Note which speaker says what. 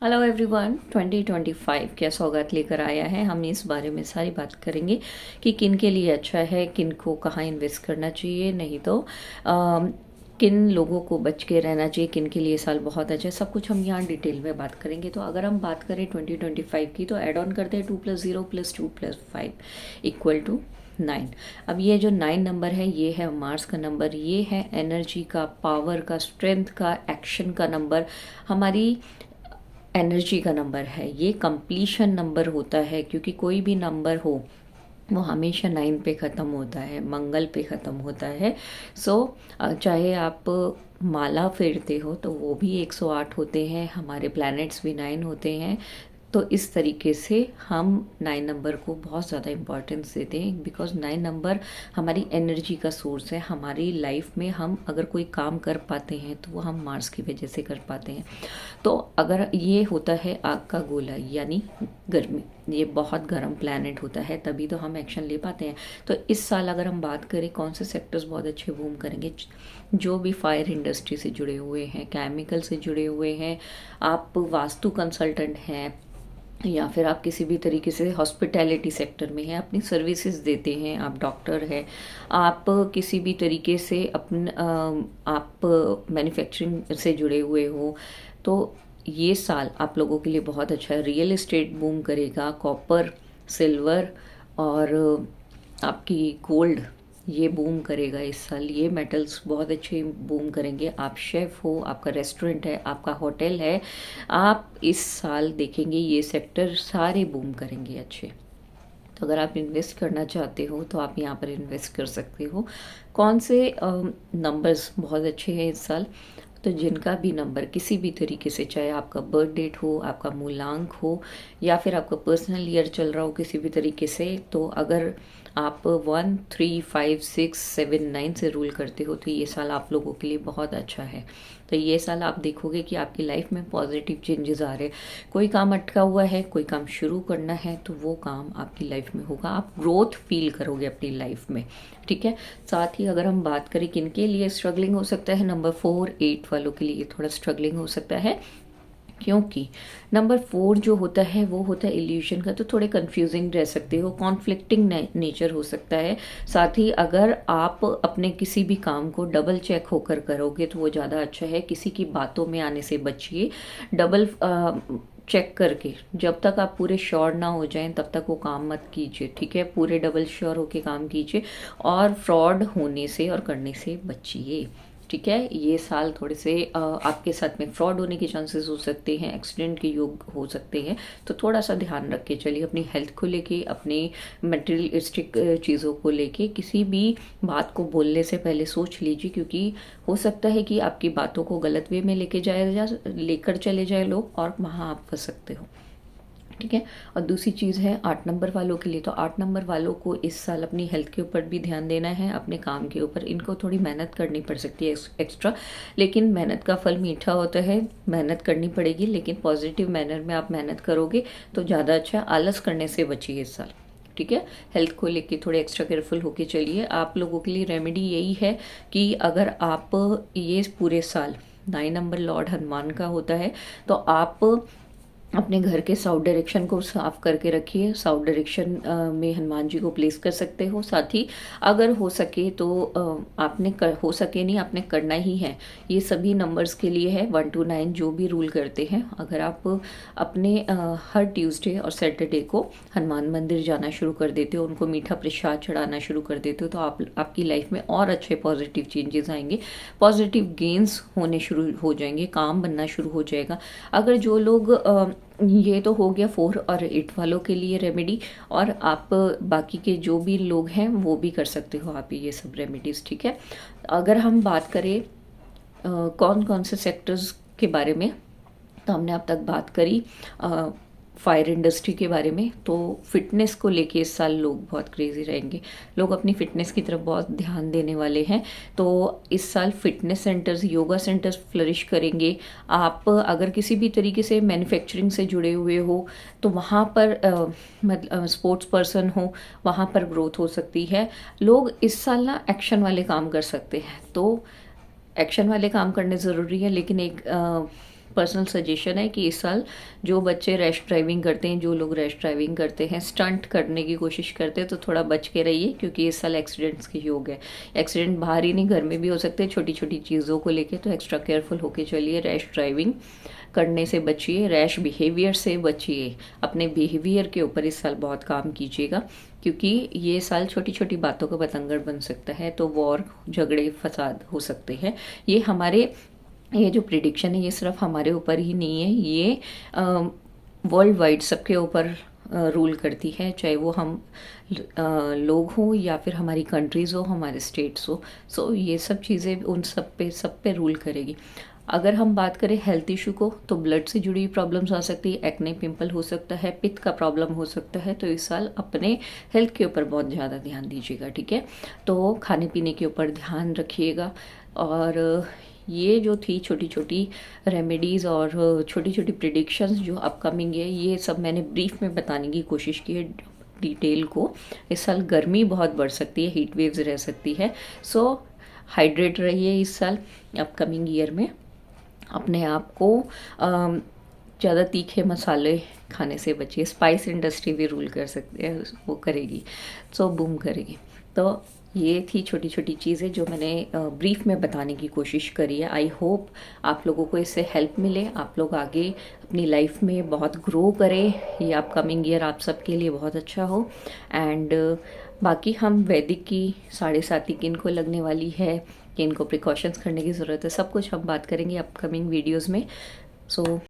Speaker 1: Hello everyone, 2025 क्या सौगात लेकर आया है। हम इस बारे में सारी बात करेंगे कि किन के लिए अच्छा है, किन को कहाँ इन्वेस्ट करना चाहिए, नहीं तो किन लोगों को बच के रहना चाहिए, किन के लिए साल बहुत अच्छा है। सब कुछ हम यहाँ डिटेल में बात करेंगे। तो अगर हम बात करें 2025 की, तो ऐड ऑन करते हैं 2+0+2+5 = 9। अब ये जो 9 नंबर है, ये है मार्स का नंबर, ये है एनर्जी का, पावर का, स्ट्रेंथ का, एक्शन का नंबर, हमारी एनर्जी का नंबर है। ये कंप्लीशन नंबर होता है, क्योंकि कोई भी नंबर हो वो हमेशा 9 पे ख़त्म होता है, मंगल पे ख़त्म होता है। सो चाहे आप माला फेरते हो तो वो भी 108 होते हैं, हमारे प्लैनेट्स भी 9 होते हैं। तो इस तरीके से हम 9 नंबर को बहुत ज़्यादा इम्पोर्टेंस देते हैं, बिकॉज 9 नंबर हमारी एनर्जी का सोर्स है। हमारी लाइफ में हम अगर कोई काम कर पाते हैं तो वो हम मार्स की वजह से कर पाते हैं। तो अगर ये होता है आग का गोला, यानी गर्मी, ये बहुत गर्म प्लैनेट होता है, तभी तो हम एक्शन ले पाते हैं। तो इस साल अगर हम बात करें कौन से सेक्टर्स बहुत अच्छे बूम करेंगे, जो भी फायर इंडस्ट्री से जुड़े हुए हैं, केमिकल से जुड़े हुए हैं, आप वास्तु कंसल्टेंट हैं, या फिर आप किसी भी तरीके से हॉस्पिटैलिटी सेक्टर में हैं, अपनी सर्विसेज देते हैं, आप डॉक्टर हैं, आप किसी भी तरीके से आप मैन्युफैक्चरिंग से जुड़े हुए हो, तो ये साल आप लोगों के लिए बहुत अच्छा है। रियल एस्टेट बूम करेगा, कॉपर, सिल्वर और आपकी गोल्ड, ये बूम करेगा इस साल। ये मेटल्स बहुत अच्छे बूम करेंगे। आप शेफ़ हो, आपका रेस्टोरेंट है, आपका होटल है, आप इस साल देखेंगे ये सेक्टर सारे बूम करेंगे अच्छे। तो अगर आप इन्वेस्ट करना चाहते हो तो आप यहाँ पर इन्वेस्ट कर सकते हो। कौन से नंबर्स बहुत अच्छे हैं इस साल, तो जिनका भी नंबर किसी भी तरीके से, चाहे आपका बर्थ डेट हो, आपका मूलांक हो, या फिर आपका पर्सनल ईयर चल रहा हो किसी भी तरीके से, तो अगर आप 1, 3, 5, 6, 7, 9 से रूल करते हो तो ये साल आप लोगों के लिए बहुत अच्छा है। तो ये साल आप देखोगे कि आपकी लाइफ में पॉजिटिव चेंजेस आ रहे हैं। कोई काम अटका हुआ है, कोई काम शुरू करना है, तो वो काम आपकी लाइफ में होगा। आप ग्रोथ फील करोगे अपनी लाइफ में, ठीक है। साथ ही अगर हम बात करें किन के लिए स्ट्रगलिंग हो सकता है, नंबर 4, 8 वालों के लिए थोड़ा स्ट्रगलिंग हो सकता है, क्योंकि नंबर 4 जो होता है वो होता है इल्यूशन का। तो थोड़े कंफ्यूजिंग रह सकते हो, कॉन्फ्लिक्टिंग नेचर हो सकता है। साथ ही अगर आप अपने किसी भी काम को डबल चेक होकर करोगे तो वो ज़्यादा अच्छा है। किसी की बातों में आने से बचिए, डबल चेक करके, जब तक आप पूरे श्योर ना हो जाएं तब तक वो काम मत कीजिए, ठीक है। पूरे डबल श्योर होके काम कीजिए और फ्रॉड होने से और करने से बचिए, ठीक है। ये साल थोड़े से आपके साथ में फ्रॉड होने के चांसेस हो सकते हैं, एक्सीडेंट के योग हो सकते हैं, तो थोड़ा सा ध्यान रख के चलिए। अपनी हेल्थ को लेके, अपनी मटेरियलिस्टिक चीज़ों को लेके किसी भी बात को बोलने से पहले सोच लीजिए, क्योंकि हो सकता है कि आपकी बातों को गलत वे में लेकर चले जाए लोग, और वहाँ आप फंस सकते हो, ठीक है। और दूसरी चीज़ है 8 नंबर वालों के लिए, तो 8 नंबर वालों को इस साल अपनी हेल्थ के ऊपर भी ध्यान देना है, अपने काम के ऊपर। इनको थोड़ी मेहनत करनी पड़ सकती है एक्स्ट्रा, लेकिन मेहनत का फल मीठा होता है। मेहनत करनी पड़ेगी, लेकिन पॉजिटिव मैनर में आप मेहनत करोगे तो ज़्यादा अच्छा। आलस करने से बचिए इस साल, ठीक है। हेल्थ को लेके थोड़े एक्स्ट्रा केयरफुल होके चलिए। आप लोगों के लिए रेमेडी यही है कि अगर आप ये पूरे साल, 9 नंबर लॉर्ड हनुमान का होता है, तो आप अपने घर के साउथ डायरेक्शन को साफ करके रखिए। साउथ डायरेक्शन में हनुमान जी को प्लेस कर सकते हो। साथ ही अगर हो सके तो हो सके नहीं, आपने करना ही है। ये सभी नंबर्स के लिए है, 1 to 9 जो भी रूल करते हैं। अगर आप अपने हर ट्यूसडे और सैटरडे को हनुमान मंदिर जाना शुरू कर देते हो, उनको मीठा प्रसाद चढ़ाना शुरू कर देते हो, तो आपकी लाइफ में और अच्छे पॉजिटिव चेंजेस आएंगे, पॉजिटिव गेन्स होने शुरू हो जाएंगे, काम बनना शुरू हो जाएगा। अगर जो लोग ये तो हो गया 4 और 8 वालों के लिए रेमेडी, और आप बाकी के जो भी लोग हैं वो भी कर सकते हो आप ये सब रेमेडीज़, ठीक है। अगर हम बात करें कौन कौन से सेक्टर्स के बारे में, तो हमने अब तक बात करी फायर इंडस्ट्री के बारे में। तो फिटनेस को लेके इस साल लोग बहुत क्रेजी रहेंगे, लोग अपनी फिटनेस की तरफ बहुत ध्यान देने वाले हैं। तो इस साल fitness centres, yoga centres flourish करेंगे। आप अगर किसी भी तरीके से मैन्युफैक्चरिंग से जुड़े हुए हो तो वहाँ पर मतलब स्पोर्ट्स पर्सन हो, वहाँ पर ग्रोथ हो सकती है। लोग इस साल ना एक्शन वाले काम कर सकते हैं, तो एक्शन वाले काम करने ज़रूरी है, लेकिन एक पर्सनल सजेशन है कि इस साल जो बच्चे रैश ड्राइविंग करते हैं, जो लोग रैश ड्राइविंग करते हैं, स्टंट करने की कोशिश करते हैं, तो थोड़ा बच के रहिए, क्योंकि इस साल एक्सीडेंट्स के योग है। एक्सीडेंट बाहर ही नहीं, घर में भी हो सकते हैं, छोटी छोटी चीज़ों को लेके, तो एक्स्ट्रा केयरफुल होके चलिए। रैश ड्राइविंग करने से बचिए, रैश बिहेवियर से बचिए, अपने बिहेवियर के ऊपर इस साल बहुत काम कीजिएगा, क्योंकि ये साल छोटी छोटी बातों का बतंगड़ बन सकता है, तो वॉर, झगड़े, फसाद हो सकते हैं। ये जो प्रिडिक्शन है ये सिर्फ हमारे ऊपर ही नहीं है, ये वर्ल्ड वाइड सबके ऊपर रूल करती है, चाहे वो हम लोग हों या फिर हमारी कंट्रीज़ हो, हमारे स्टेट्स हो। सो ये सब चीज़ें उन सब पे रूल करेगी। अगर हम बात करें हेल्थ इशू को, तो ब्लड से जुड़ी हुई प्रॉब्लम्स आ सकती है, एक्ने, पिंपल हो सकता है, पित्त का प्रॉब्लम हो सकता है। तो इस साल अपने हेल्थ के ऊपर बहुत ज़्यादा ध्यान दीजिएगा, ठीक है। तो खाने पीने के ऊपर ध्यान रखिएगा। और ये जो थी छोटी छोटी रेमेडीज़ और छोटी छोटी प्रिडिक्शंस जो अपकमिंग है, ये सब मैंने ब्रीफ में बताने की कोशिश की है डिटेल को। इस साल गर्मी बहुत बढ़ सकती है, हीट वेव्स रह सकती है। सो हाइड्रेट रहिए इस साल अपकमिंग ईयर में। अपने आप को ज़्यादा तीखे मसाले खाने से बचिए। स्पाइस इंडस्ट्री भी रूल कर सकते हैं, वो करेगी, सो बूम करेगी। तो ये थी छोटी छोटी चीज़ें जो मैंने ब्रीफ में बताने की कोशिश करी है। आई होप आप लोगों को इससे हेल्प मिले, आप लोग आगे अपनी लाइफ में बहुत ग्रो करें, ये अपकमिंग ईयर आप सबके लिए बहुत अच्छा हो। एंड बाकी हम वैदिक की 7.5 किन को लगने वाली है, कि इनको प्रिकॉशंस करने की ज़रूरत है, सब कुछ हम बात करेंगे अपकमिंग वीडियोज़ में। सो